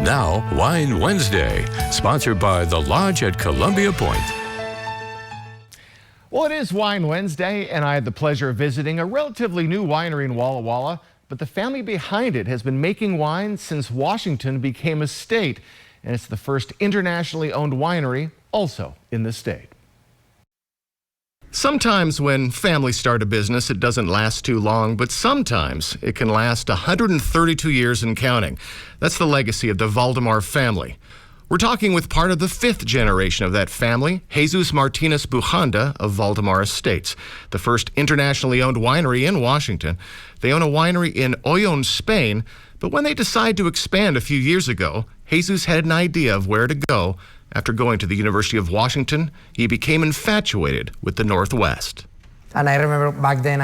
Now, Wine Wednesday, sponsored by The Lodge at Columbia Point. Well, it is Wine Wednesday, and I had the pleasure of visiting a relatively new winery in Walla Walla, but the family behind it has been making wine since Washington became a state, and it's the first internationally owned winery also in the state. Sometimes when families start a business, it doesn't last too long, but sometimes it can last 132 years and counting. That's the legacy of the Valdemar family. We're talking with part of the fifth generation of that family, Jesus Martinez Bujanda of Valdemar Estates, the first internationally owned winery in Washington. They own a winery in Oyon, Spain, but when they decided to expand a few years ago, Jesus had an idea of where to go. After going to the University of Washington, he became infatuated with the Northwest. And I remember back then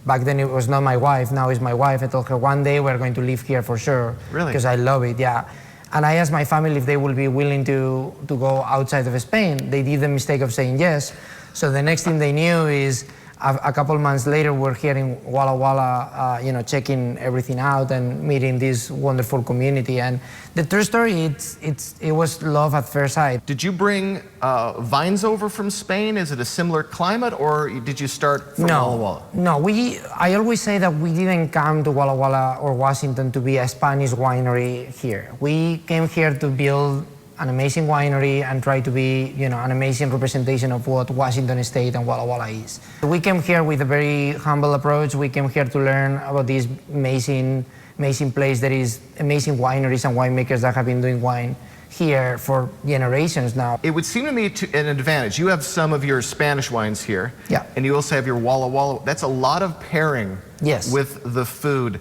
back then it was not my wife, now it's my wife. I told her one day we're going to live here for sure. Really? Because I love it, yeah. And I asked my family if they would be willing to go outside of Spain. They did the mistake of saying yes. So the next thing they knew is a couple months later, we're here in Walla Walla, checking everything out and meeting this wonderful community. And the true story, it was love at first sight. Did you bring vines over from Spain? Is it a similar climate, or did you start from Walla Walla? No, I always say that we didn't come to Walla Walla or Washington to be a Spanish winery here. We came here to build an amazing winery and try to be, an amazing representation of what Washington State and Walla Walla is. We came here with a very humble approach. We came here to learn about this amazing place that is amazing wineries and winemakers that have been doing wine here for generations now. It would seem to me an advantage. You have some of your Spanish wines here, yeah, and you also have your Walla Walla. That's a lot of pairing, yes, with the food.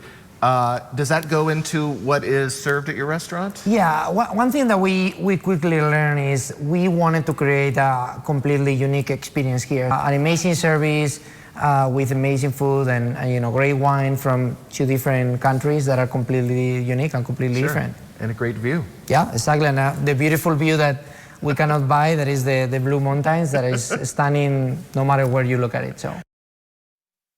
Does that go into what is served at your restaurant? Yeah, one thing that we quickly learned is we wanted to create a completely unique experience here. An amazing service with amazing food and great wine from two different countries that are completely unique and completely different. And a great view. Yeah, exactly. And the beautiful view that we cannot buy, that is the Blue Mountains, that is stunning no matter where you look at it. So.